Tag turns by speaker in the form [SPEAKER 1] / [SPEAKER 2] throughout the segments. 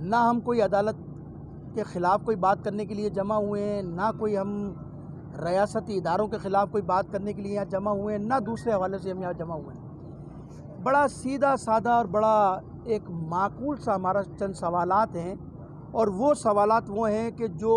[SPEAKER 1] نہ ہم کوئی عدالت کے خلاف کوئی بات کرنے کے لیے جمع ہوئے ہیں، نہ کوئی ہم ریاستی اداروں کے خلاف کوئی بات کرنے کے لیے یہاں جمع ہوئے ہیں، نہ دوسرے حوالے سے ہم یہاں جمع ہوئے ہیں۔ بڑا سیدھا سادہ اور بڑا ایک معقول سا ہمارا چند سوالات ہیں، اور وہ سوالات وہ ہیں کہ جو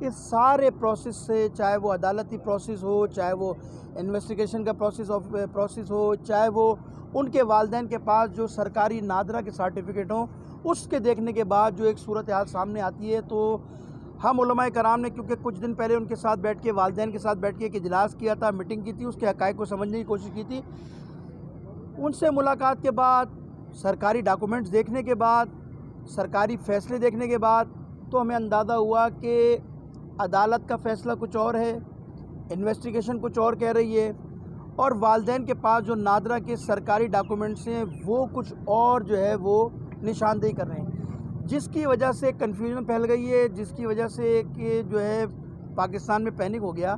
[SPEAKER 1] اس سارے پروسیس سے، چاہے وہ عدالتی پروسیس ہو، چاہے وہ انویسٹیگیشن کا پروسیس ہو، چاہے وہ ان کے والدین کے پاس جو سرکاری نادرہ کے سرٹیفکیٹ ہوں، اس کے دیکھنے کے بعد جو ایک صورتحال سامنے آتی ہے، تو ہم علماء کرام نے کیونکہ کچھ دن پہلے ان کے ساتھ بیٹھ کے، والدین کے ساتھ بیٹھ کے ایک اجلاس کیا تھا، میٹنگ کی تھی، اس کے حقائق کو سمجھنے کی کوشش کی تھی۔ ان سے ملاقات کے بعد، سرکاری ڈاکومنٹس دیکھنے کے بعد، سرکاری فیصلے دیکھنے کے بعد تو ہمیں اندازہ ہوا کہ عدالت کا فیصلہ کچھ اور ہے، انویسٹیگیشن کچھ اور کہہ رہی ہے، اور والدین کے پاس جو نادرہ کے سرکاری ڈاکومنٹس ہیں وہ کچھ اور جو ہے وہ نشاندہی کر رہے ہیں، جس کی وجہ سے کنفیوژن پھیل گئی ہے، جس کی وجہ سے کہ جو ہے پاکستان میں پینک ہو گیا،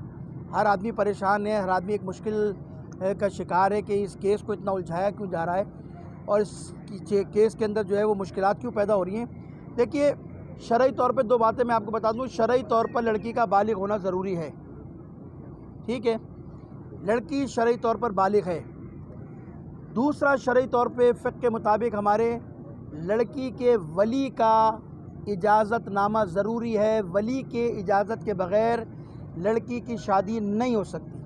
[SPEAKER 1] ہر آدمی پریشان ہے، ہر آدمی ایک مشکل کا شکار ہے کہ اس کیس کو اتنا الجھایا کیوں جا رہا ہے، اور اس کیس کے اندر جو ہے وہ مشکلات کیوں پیدا ہو رہی ہیں۔ دیکھیے، شرعی طور پہ دو باتیں میں آپ کو بتا دوں۔ شرعی طور پر لڑکی کا بالغ ہونا ضروری ہے، ٹھیک ہے، لڑکی شرعی طور پر بالغ ہے۔ دوسرا، شرعی طور پہ فقہ کے مطابق ہمارے لڑکی کے ولی کا اجازت نامہ ضروری ہے، ولی کے اجازت کے بغیر لڑکی کی شادی نہیں ہو سکتی۔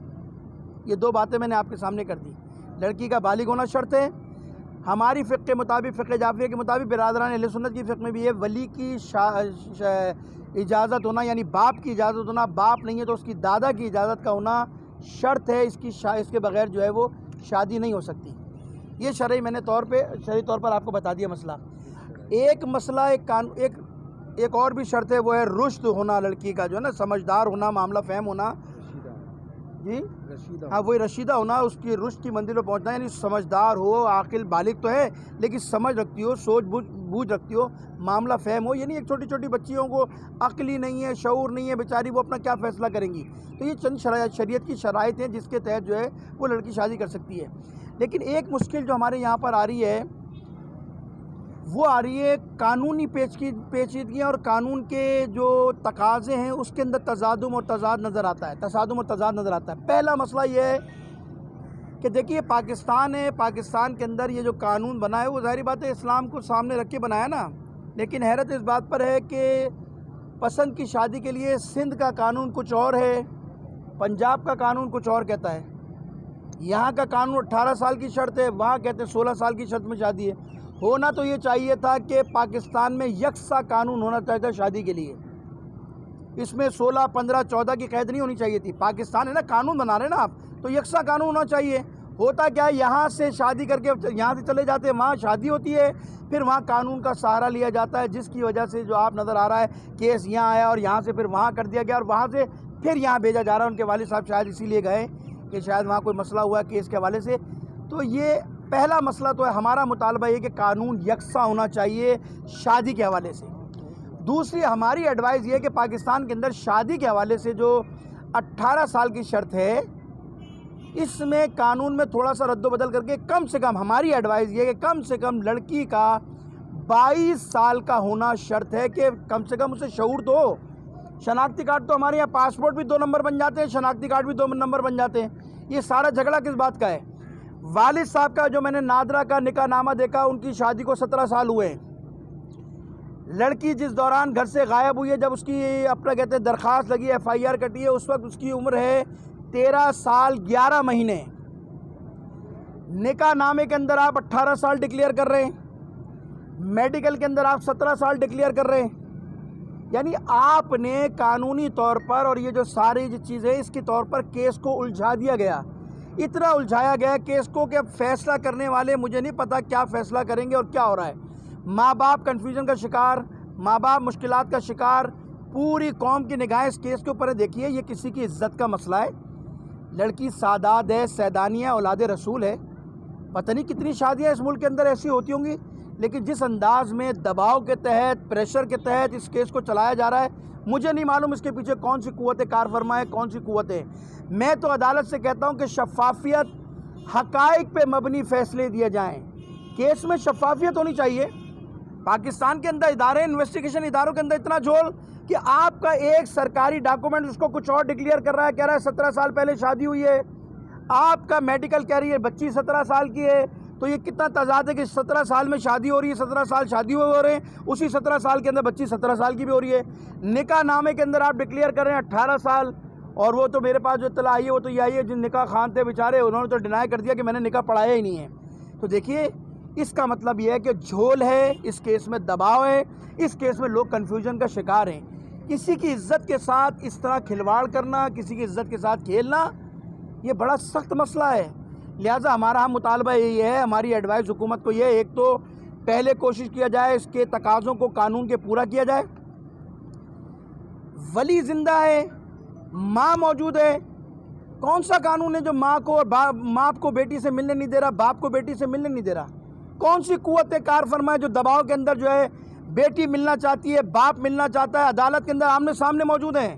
[SPEAKER 1] یہ دو باتیں میں نے آپ کے سامنے کر دی۔ لڑکی کا بالغ ہونا شرط ہے، ہماری فقہ کے مطابق، فقہ جعفریہ کے مطابق، برادران اہل سنت کی فقہ میں بھی ہے، ولی کی اجازت ہونا، یعنی باپ کی اجازت ہونا، باپ نہیں ہے تو اس کی دادا کی اجازت کا ہونا شرط ہے، اس کے بغیر جو ہے وہ شادی نہیں ہو سکتی۔ یہ شرعی شرعی طور پر آپ کو بتا دیا مسئلہ۔ ایک مسئلہ، ایک اور بھی شرط ہے، وہ ہے رشد ہونا لڑکی کا، جو ہے نا، سمجھدار ہونا، معاملہ فہم ہونا، جی ہاں، وہی رشیدہ ہونا، اس کی رشد کی منزل پہ پہنچنا، یعنی سمجھدار ہو، عاقل بالغ تو ہے لیکن سمجھ رکھتی ہو، سوچ بوجھ رکھتی ہو، معاملہ فہم ہو، یعنی ایک چھوٹی چھوٹی بچیوں کو عقل ہی نہیں ہے، شعور نہیں ہے بیچاری، وہ اپنا کیا فیصلہ کریں گی۔ تو یہ چند شریعت کی شرائط ہیں جس کے تحت جو ہے وہ لڑکی شادی کر سکتی ہے۔ لیکن ایک مشکل جو ہمارے یہاں پر آ رہی ہے، وہ آ رہی ہے قانونی پیچیدگیاں اور قانون کے جو تقاضے ہیں اس کے اندر تصادم اور تضاد نظر آتا ہے۔ پہلا مسئلہ یہ ہے کہ دیکھیے، پاکستان ہے، پاکستان کے اندر یہ جو قانون بنا ہے وہ ظاہری بات ہے اسلام کو سامنے رکھ کے بنایا نا، لیکن حیرت اس بات پر ہے کہ پسند کی شادی کے لیے سندھ کا قانون کچھ اور ہے، پنجاب کا قانون کچھ اور کہتا ہے۔ یہاں کا قانون 18 سال کی شرط ہے، وہاں کہتے ہیں 16 سال کی شرط میں شادی ہے۔ ہونا تو یہ چاہیے تھا کہ پاکستان میں یکساں قانون ہونا چاہیے تھا شادی کے لیے، اس میں 16، 15، 14 کی قید نہیں ہونی چاہیے تھی۔ پاکستان ہے نا، قانون بنا رہے ہیں نا آپ، تو یکساں قانون ہونا چاہیے۔ ہوتا کیا ہے، یہاں سے شادی کر کے یہاں سے چلے جاتے ہیں، وہاں شادی ہوتی ہے، پھر وہاں قانون کا سہارا لیا جاتا ہے، جس کی وجہ سے جو آپ نظر آ رہا ہے کیس یہاں آیا اور یہاں سے پھر وہاں کر دیا گیا اور وہاں سے پھر یہاں بھیجا جا رہا ہے۔ ان کے والد صاحب شاید اسی لیے گئے کہ شاید وہاں کوئی مسئلہ ہوا ہے کیس کے حوالے سے۔ تو یہ پہلا مسئلہ تو ہے، ہمارا مطالبہ یہ کہ قانون یکساں ہونا چاہیے شادی کے حوالے سے۔ دوسری ہماری ایڈوائز یہ کہ پاکستان کے اندر شادی کے حوالے سے جو 18 سال کی شرط ہے، اس میں قانون میں تھوڑا سا رد و بدل کر کے کم سے کم، ہماری ایڈوائز یہ کہ کم سے کم لڑکی کا 22 سال کا ہونا شرط ہے، کہ کم سے کم اسے شعور تو ہو۔ شناختی کارڈ تو ہمارے یہاں پاسپورٹ بھی 2 نمبر بن جاتے ہیں، شناختی کارڈ بھی 2 نمبر بن جاتے ہیں۔ یہ سارا جھگڑا کس بات کا ہے؟ والد صاحب کا جو میں نے نادرہ کا نکاح نامہ دیکھا، ان کی شادی کو 17 سال ہوئے ہیں۔ لڑکی جس دوران گھر سے غائب ہوئی ہے، جب اس کی اپنا کہتے ہیں درخواست لگی ہے، FIR کٹی ہے، اس وقت اس کی عمر ہے 13 سال 11 مہینے۔ نکاح نامے کے اندر آپ 18 سال ڈکلیئر کر رہے ہیں، میڈیکل کے اندر آپ 17 سال ڈکلیئر کر رہے ہیں، یعنی آپ نے قانونی طور پر، اور یہ جو ساری جو چیزیں اس کے طور پر کیس کو الجھا دیا گیا، اتنا الجھایا گیا کیس کو کہ اب فیصلہ کرنے والے مجھے نہیں پتا کیا فیصلہ کریں گے اور کیا ہو رہا ہے۔ ماں باپ کنفیوژن کا شکار، ماں باپ مشکلات کا شکار، پوری قوم کی نگاہیں اس کیس کے اوپر ہے۔ دیکھیے، یہ کسی کی عزت کا مسئلہ ہے، لڑکی سادات ہے، سیدانیہ، اولاد رسول ہے، پتہ نہیں کتنی شادیاں اس ملک کے اندر ایسی ہوتی ہوں گی، لیکن جس انداز میں دباؤ کے تحت، پریشر کے تحت اس کیس کو چلایا جا رہا ہے، مجھے نہیں معلوم اس کے پیچھے کون سی قوت کار فرما ہے، کون سی قوت ہے۔ میں تو عدالت سے کہتا ہوں کہ شفافیت، حقائق پہ مبنی فیصلے دیے جائیں، کیس میں شفافیت ہونی چاہیے۔ پاکستان کے اندر ادارے انویسٹیگیشن اداروں کے اندر اتنا جھول کہ آپ کا ایک سرکاری ڈاکومنٹ اس کو کچھ اور ڈکلیئر کر رہا ہے، کہہ رہا ہے 17 سال پہلے شادی ہوئی ہے، آپ کا میڈیکل کہہ رہی ہے بچی 17 سال کی ہے، تو یہ کتنا تضاد ہے کہ 17 سال میں شادی ہو رہی ہے، 17 سال شادی ہوئے ہو رہے ہیں، اسی 17 سال کے اندر بچی 17 سال کی بھی ہو رہی ہے۔ نکاح نامے کے اندر آپ ڈکلیئر کر رہے ہیں 18 سال، اور وہ تو میرے پاس جو اطلاع آئی ہے وہ تو یہ آئی ہے جن نکاح خان تھے بیچارے انہوں نے تو ڈینائی کر دیا کہ میں نے نکاح پڑھایا ہی نہیں ہے۔ تو دیکھیے اس کا مطلب یہ ہے کہ جھول ہے، اس کیس میں دباؤ ہے، اس کیس میں لوگ کنفیوژن کا شکار ہیں۔ کسی کی عزت کے ساتھ اس طرح کھلواڑ کرنا، کسی کی عزت کے ساتھ کھیلنا، یہ بڑا سخت مسئلہ ہے۔ لہٰذا ہمارا ہم مطالبہ یہی ہے، ہماری ایڈوائز حکومت کو یہ، ایک تو پہلے کوشش کیا جائے اس کے تقاضوں کو قانون کے پورا کیا جائے، ولی زندہ ہے، ماں موجود ہے، کون سا قانون ہے جو ماں کو اور باپ کو بیٹی سے ملنے نہیں دے رہا، باپ کو بیٹی سے ملنے نہیں دے رہا؟ کون سی قوت کار فرما ہے جو دباؤ کے اندر جو ہے بیٹی ملنا چاہتی ہے، باپ ملنا چاہتا ہے، عدالت کے اندر آمنے سامنے موجود ہیں،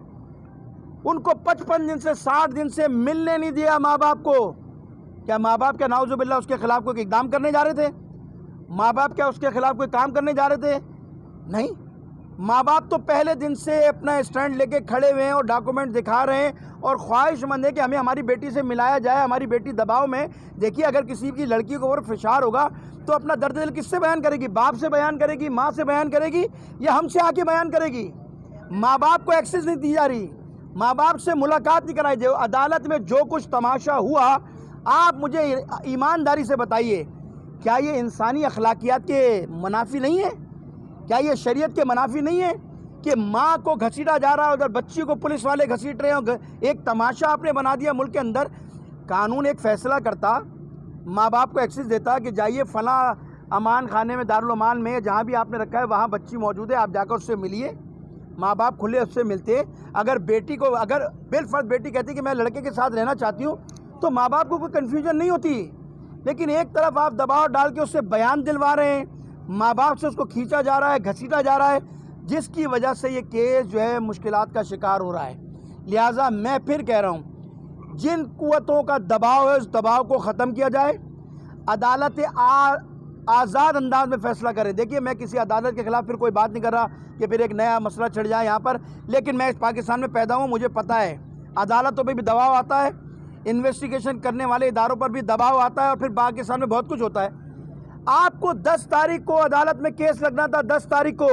[SPEAKER 1] ان کو 55 دن سے 60 دن سے ملنے نہیں دیا ماں باپ کو؟ کیا ماں باپ کیا نعوذ باللہ اس کے خلاف کوئی اقدام کرنے جا رہے تھے؟ ماں باپ کیا اس کے خلاف کوئی کام کرنے جا رہے تھے؟ نہیں، ماں باپ تو پہلے دن سے اپنا اسٹینڈ لے کے کھڑے ہوئے ہیں اور ڈاکومنٹ دکھا رہے ہیں اور خواہش مند ہے کہ ہمیں ہماری بیٹی سے ملایا جائے، ہماری بیٹی دباؤ میں۔ دیکھیے اگر کسی کی لڑکی کو اور فشار ہوگا تو اپنا درد دل کس سے بیان کرے گی؟ باپ سے بیان کرے گی، ماں سے بیان کرے گی، یا ہم سے آ کے بیان کرے گی؟ ماں باپ کو ایکسیس نہیں دی جا رہی، ماں باپ سے ملاقات نہیں کرائی جائے۔ عدالت میں جو کچھ تماشا ہوا، آپ مجھے ایمانداری سے بتائیے، کیا یہ انسانی اخلاقیات کے منافی نہیں ہے؟ کیا یہ شریعت کے منافی نہیں ہے کہ ماں کو گھسیٹا جا رہا ہے، ادھر بچی کو پولیس والے گھسیٹ رہے ہیں؟ ایک تماشا آپ نے بنا دیا ملک کے اندر۔ قانون ایک فیصلہ کرتا، ماں باپ کو ایکسس دیتا کہ جائیے فلاں امان خانے میں، دارالامان میں، جہاں بھی آپ نے رکھا ہے وہاں بچی موجود ہے، آپ جا کر اس سے ملیے۔ ماں باپ کھلے اس سے ملتے۔ اگر بیٹی کو، اگر بالفرض بیٹی کہتی کہ میں لڑکے کے ساتھ رہنا چاہتی ہوں، تو ماں باپ کو کوئی کنفیوژن نہیں ہوتی۔ لیکن ایک طرف آپ دباؤ ڈال کے اس سے بیان دلوا رہے ہیں، ماں باپ سے اس کو کھینچا جا رہا ہے، گھسیٹا جا رہا ہے، جس کی وجہ سے یہ کیس جو ہے مشکلات کا شکار ہو رہا ہے۔ لہٰذا میں پھر کہہ رہا ہوں، جن قوتوں کا دباؤ ہے اس دباؤ کو ختم کیا جائے، عدالت آزاد انداز میں فیصلہ کرے۔ دیکھیے میں کسی عدالت کے خلاف پھر کوئی بات نہیں کر رہا کہ پھر ایک نیا مسئلہ چھڑ جائے یہاں پر، لیکن میں اس پاکستان میں پیدا ہوں، مجھے پتہ ہے عدالتوں پہ بھی دباؤ آتا ہے، انویسٹیگیشن کرنے والے اداروں پر بھی دباؤ آتا ہے، اور پھر پاکستان میں بہت کچھ ہوتا ہے۔ آپ کو 10 تاریخ کو عدالت میں کیس لگنا تھا، 10 تاریخ کو،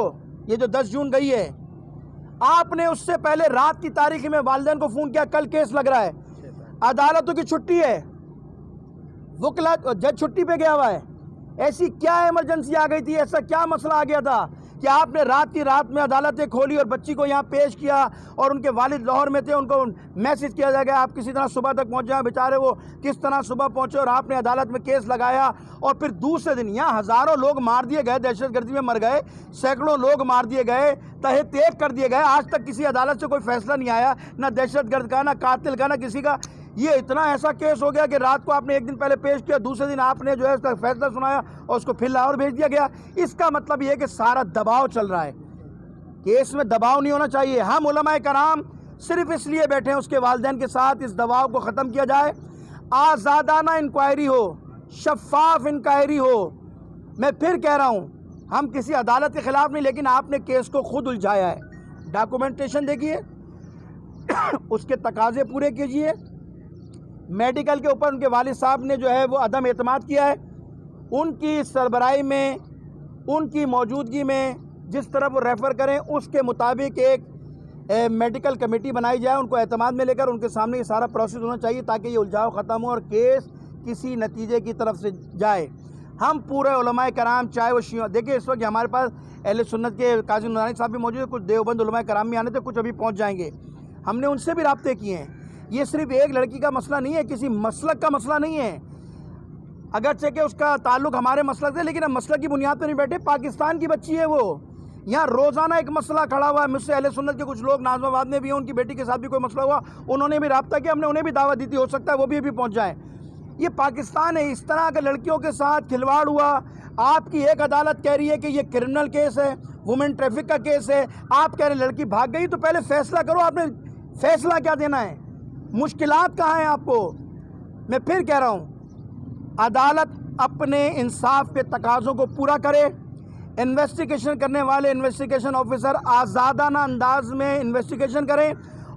[SPEAKER 1] یہ جو 10 جون گئی ہے، آپ نے اس سے پہلے رات کی تاریخ میں والدین کو فون کیا کل کیس لگ رہا ہے۔ عدالتوں کی چھٹی ہے، وکلا جج چھٹی پہ گیا ہوا ہے۔ ایسی کیا ایمرجنسی آ گئی تھی، ایسا کیا مسئلہ آ گیا تھا کہ آپ نے رات کی رات میں عدالتیں کھولی اور بچی کو یہاں پیش کیا، اور ان کے والد لاہور میں تھے، ان کو میسج کیا جائے گا آپ کسی طرح صبح تک پہنچ جائیں؟ بیچارے وہ کس طرح صبح پہنچے، اور آپ نے عدالت میں کیس لگایا، اور پھر دوسرے دن یہاں ہزاروں لوگ مار دیے گئے، دہشت گردی میں مر گئے، سینکڑوں لوگ مار دیے گئے، تہہ تیغ کر دیے گئے، آج تک کسی عدالت سے کوئی فیصلہ نہیں آیا، نہ دہشت گرد کا، نہ قاتل کا، نہ کسی کا۔ یہ اتنا ایسا کیس ہو گیا کہ رات کو آپ نے ایک دن پہلے پیش کیا، دوسرے دن آپ نے جو ہے اس کا فیصلہ سنایا اور اس کو پھر لاہور بھیج دیا گیا۔ اس کا مطلب یہ ہے کہ سارا دباؤ چل رہا ہے، کیس میں دباؤ نہیں ہونا چاہیے۔ ہم علماء کرام صرف اس لیے بیٹھے ہیں اس کے والدین کے ساتھ، اس دباؤ کو ختم کیا جائے، آزادانہ انکوائری ہو، شفاف انکوائری ہو۔ میں پھر کہہ رہا ہوں، ہم کسی عدالت کے خلاف نہیں، لیکن آپ نے کیس کو خود الجھایا ہے۔ ڈاکومنٹیشن دیکھیے، اس کے تقاضے پورے کیجیے۔ میڈیکل کے اوپر ان کے والد صاحب نے جو ہے وہ عدم اعتماد کیا ہے، ان کی سربراہی میں، ان کی موجودگی میں جس طرح وہ ریفر کریں اس کے مطابق ایک میڈیکل کمیٹی بنائی جائے، ان کو اعتماد میں لے کر ان کے سامنے یہ سارا پروسیس ہونا چاہیے تاکہ یہ الجھاؤ ختم ہو اور کیس کسی نتیجے کی طرف سے جائے۔ ہم پورے علماء کرام، چاہے وہ شیعہ، دیکھیں اس وقت ہمارے پاس اہل سنت کے قاضی نورانی صاحب بھی موجود ہیں، کچھ دیوبند علماء کرام بھی آنے تھے، کچھ ابھی پہنچ جائیں گے، ہم نے ان سے بھی رابطے کیے ہیں۔ یہ صرف ایک لڑکی کا مسئلہ نہیں ہے، کسی مسلک کا مسئلہ نہیں ہے، اگرچہ کہ اس کا تعلق ہمارے مسلک سے، لیکن ہم مسلک کی بنیاد پہ نہیں بیٹھے، پاکستان کی بچی ہے وہ، یہاں روزانہ ایک مسئلہ کھڑا ہوا ہے۔ مجھ سے اہل سنت کے کچھ لوگ نازم آباد میں بھی ہیں، ان کی بیٹی کے ساتھ بھی کوئی مسئلہ ہوا، انہوں نے بھی رابطہ کیا، ہم نے انہیں بھی دعوت دی تھی، ہو سکتا ہے وہ بھی ابھی پہنچ جائیں۔ یہ پاکستان ہے، اس طرح کے لڑکیوں کے ساتھ کھلواڑ ہوا۔ آپ کی ایک عدالت کہہ رہی ہے کہ یہ کرمنل کیس ہے، وومن ٹریفک کا کیس ہے، آپ کہہ رہے ہیں لڑکی بھاگ گئی، تو پہلے فیصلہ کرو، آپ نے فیصلہ کیا دینا ہے؟ مشکلات کہاں ہیں آپ کو؟ میں پھر کہہ رہا ہوں، عدالت اپنے انصاف کے تقاضوں کو پورا کرے، انویسٹیگیشن کرنے والے انویسٹیگیشن آفیسر آزادانہ انداز میں انویسٹیگیشن کریں،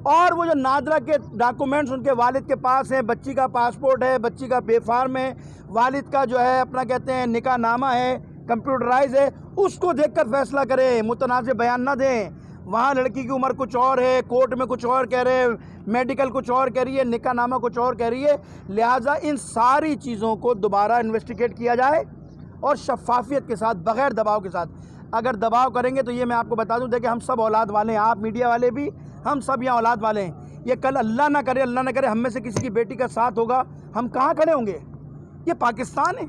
[SPEAKER 1] اور وہ جو نادرہ کے ڈاکومنٹس ان کے والد کے پاس ہیں، بچی کا پاسپورٹ ہے، بچی کا پے فارم ہے، والد کا جو ہے اپنا کہتے ہیں نکاح نامہ ہے، کمپیوٹرائز ہے، اس کو دیکھ کر فیصلہ کریں، متنازع بیان نہ دیں۔ وہاں لڑکی کی عمر کچھ اور ہے، کورٹ میں کچھ اور کہہ رہے ہیں، میڈیکل کچھ اور کہہ رہی ہے، نکاح نامہ کچھ اور کہہ رہی ہے۔ لہٰذا ان ساری چیزوں کو دوبارہ انویسٹیگیٹ کیا جائے، اور شفافیت کے ساتھ، بغیر دباؤ کے ساتھ۔ اگر دباؤ کریں گے تو یہ میں آپ کو بتا دوں، دیکھیں ہم سب اولاد والے ہیں، آپ میڈیا والے بھی، ہم سب یہاں اولاد والے ہیں۔ یہ کل اللہ نہ کرے ہم میں سے کسی کی بیٹی کا ساتھ ہوگا، ہم کہاں کھڑے ہوں گے؟ یہ پاکستان ہے،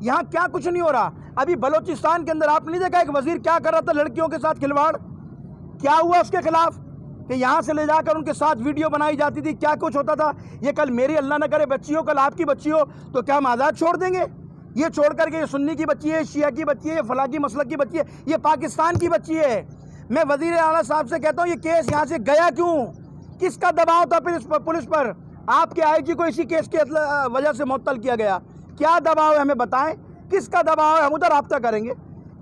[SPEAKER 1] یہاں کیا کچھ نہیں ہو رہا۔ ابھی بلوچستان کے اندر آپ نے نہیں دیکھا ایک وزیر کیا کر رہا تھا لڑکیوں کے ساتھ کھلواڑ؟ کیا ہوا اس کے خلاف کہ یہاں سے لے جا کر ان کے ساتھ ویڈیو بنائی جاتی تھی، کیا کچھ ہوتا تھا؟ یہ کل میری اللہ نہ کرے بچی ہو، کل آپ کی بچی ہو، تو کیا ہم آزاد چھوڑ دیں گے؟ یہ چھوڑ کر کے یہ سنی کی بچی ہے، شیعہ کی بچی ہے، یہ فلاں کی مسلک کی بچی ہے، یہ پاکستان کی بچی ہے۔ میں وزیر اعلیٰ صاحب سے کہتا ہوں یہ کیس یہاں سے گیا کیوں؟ کس کا دباؤ تھا پھر اس پر پولیس پر؟ آپ کے آئی جی کو اسی کیس کی وجہ سے معطل کیا گیا، کیا دباؤ ہے ہمیں بتائیں، کس کا دباؤ ہے؟ ہم ادھر رابطہ کریں گے۔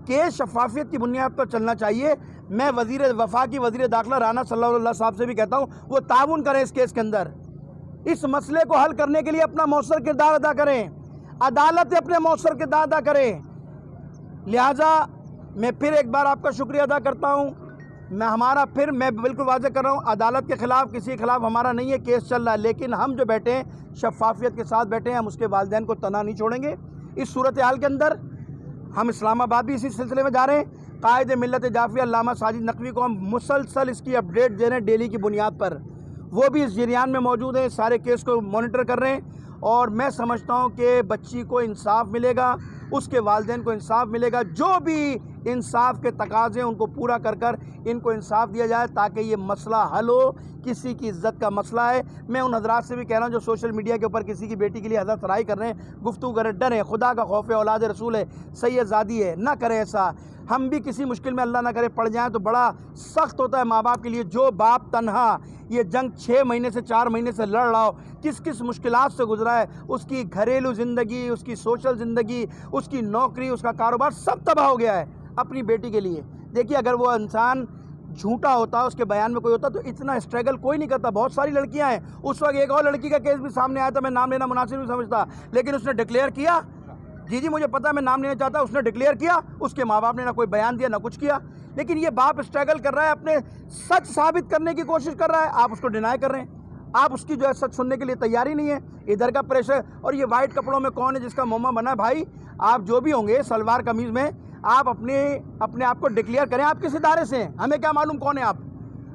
[SPEAKER 1] کیس شفافیت کی بنیاد پر چلنا چاہیے۔ میں وزیر وفاقی وزیر داخلہ رانا صلی اللہ علیہ صاحب سے بھی کہتا ہوں وہ تعاون کریں اس کیس کے اندر، اس مسئلے کو حل کرنے کے لیے اپنا مؤثر کردار ادا کریں، عدالت اپنے مؤثر کردار ادا کریں۔ لہٰذا میں پھر ایک بار آپ کا شکریہ ادا کرتا ہوں۔ میں بالکل واضح کر رہا ہوں، عدالت کے خلاف کسی کے خلاف ہمارا نہیں ہے، کیس چل رہا ہے، لیکن ہم جو بیٹھے ہیں شفافیت کے ساتھ بیٹھے ہیں، ہم اس کے والدین کو تنہا نہیں چھوڑیں گے۔ اس صورتحال کے اندر ہم اسلام آباد بھی اسی سلسلے میں جا رہے ہیں۔ قائد ملت جعفریہ علامہ ساجد نقوی کو ہم مسلسل اس کی اپڈیٹ دے رہے ہیں ڈیلی کی بنیاد پر، وہ بھی اس جریان میں موجود ہیں، سارے کیس کو مانیٹر کر رہے ہیں، اور میں سمجھتا ہوں کہ بچی کو انصاف ملے گا، اس کے والدین کو انصاف ملے گا، جو بھی انصاف کے تقاضے ہیں ان کو پورا کر کر ان کو انصاف دیا جائے تاکہ یہ مسئلہ حل ہو۔ کسی کی عزت کا مسئلہ ہے۔ میں ان حضرات سے بھی کہہ رہا ہوں جو سوشل میڈیا کے اوپر کسی کی بیٹی کے لیے حضرت سرائی کر رہے ہیں، گفتگو کریں، ڈریں، خدا کا خوف ہے، اولاد رسول ہے، سید زادی ہے، نہ کریں ایسا۔ ہم بھی کسی مشکل میں اللہ نہ کرے پڑ جائیں تو بڑا سخت ہوتا ہے ماں باپ کے لیے۔ جو باپ تنہا یہ جنگ 6 مہینے سے 4 مہینے سے لڑ رہا ہو، کس مشکلات سے گزرا ہے، اس کی گھریلو زندگی، اس کی سوشل زندگی، اس کی نوکری، اس کا کاروبار سب تباہ ہو گیا ہے اپنی بیٹی کے لیے۔ دیکھیے اگر وہ انسان جھوٹا ہوتا، اس کے بیان میں کوئی ہوتا تو اتنا اسٹرگل کوئی نہیں کرتا۔ بہت ساری لڑکیاں ہیں، اس وقت ایک اور لڑکی کا کیس بھی سامنے آیا تھا، میں نام لینا مناسب نہیں سمجھتا، لیکن اس نے ڈکلیئر کیا۔ جی مجھے پتا ہے، میں نام لینا چاہتا، اس نے ڈکلیئر کیا، اس کے ماں باپ نے نہ کوئی بیان دیا نہ کچھ کیا، لیکن یہ باپ اسٹرگل کر رہا ہے، اپنے سچ ثابت کرنے کی کوشش کر رہا ہے، آپ اس کو ڈینائی کر رہے ہیں، آپ اس کی جو ہے سچ سننے کے لیے تیاری نہیں ہے۔ ادھر کا پریشر، اور یہ وائٹ کپڑوں میں کون ہے جس کا موما بنا ہے؟ بھائی آپ جو بھی ہوں گے سلوار قمیض میں، آپ اپنے آپ کو ڈکلیئر کریں، آپ کس ادارے سے ہیں، ہمیں کیا معلوم کون ہے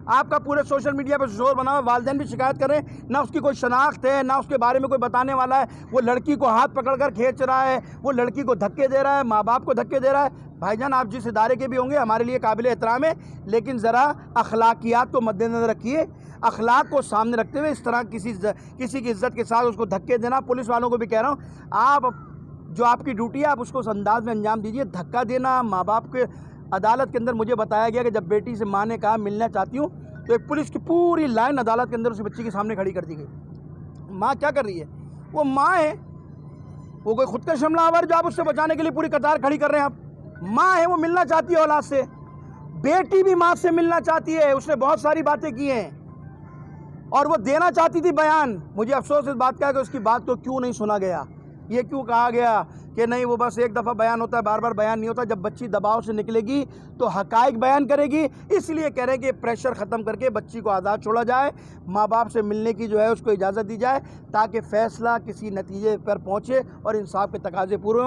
[SPEAKER 1] آپ کا پورے سوشل میڈیا پہ زور بنا ہوا، والدین بھی شکایت کر رہے ہیں، نہ اس کی کوئی شناخت ہے، نہ اس کے بارے میں کوئی بتانے والا ہے، وہ لڑکی کو ہاتھ پکڑ کر کھینچ رہا ہے، وہ لڑکی کو دھکے دے رہا ہے، ماں باپ کو دھکے دے رہا ہے۔ بھائی جان آپ جس ادارے کے بھی ہوں گے ہمارے لیے قابل احترام ہے، لیکن ذرا اخلاقیات کو مد نظر رکھیے، اخلاق کو سامنے رکھتے ہوئے اس طرح کسی کی عزت کے ساتھ اس کو دھکے دینا، پولیس والوں کو بھی کہہ رہا ہوں آپ جو آپ کی ڈیوٹی ہے آپ اس کو اس انداز میں انجام دیجیے۔ دھکا دینا ماں باپ کے، عدالت کے اندر مجھے بتایا گیا کہ جب بیٹی سے ماں نے کہا ملنا چاہتی ہوں تو ایک پولیس کی پوری لائن عدالت کے اندر اس بچی کے سامنے کھڑی کر دی گئی۔ ماں کیا کر رہی ہے؟ وہ ماں ہے، وہ کوئی خود کا حملہ آور جو آپ اس سے بچانے کے لیے پوری قطار کھڑی کر رہے ہیں آپ؟ ماں ہے، وہ ملنا چاہتی ہے اولاد سے، بیٹی بھی ماں سے ملنا چاہتی ہے، اس نے بہت ساری باتیں کی ہیں اور وہ دینا چاہتی تھی بیان۔ مجھے افسوس اس بات کا ہے کہ اس کی بات کو کیوں نہیں سنا گیا، یہ کیوں کہا گیا کہ نہیں وہ بس ایک دفعہ بیان ہوتا ہے، بار بار بیان نہیں ہوتا۔ جب بچی دباؤ سے نکلے گی تو حقائق بیان کرے گی، اس لیے کہہ رہے ہیں کہ پریشر ختم کر کے بچی کو آزاد چھوڑا جائے، ماں باپ سے ملنے کی جو ہے اس کو اجازت دی جائے تاکہ فیصلہ کسی نتیجے پر پہنچے اور انصاف کے تقاضے پورے ہوں۔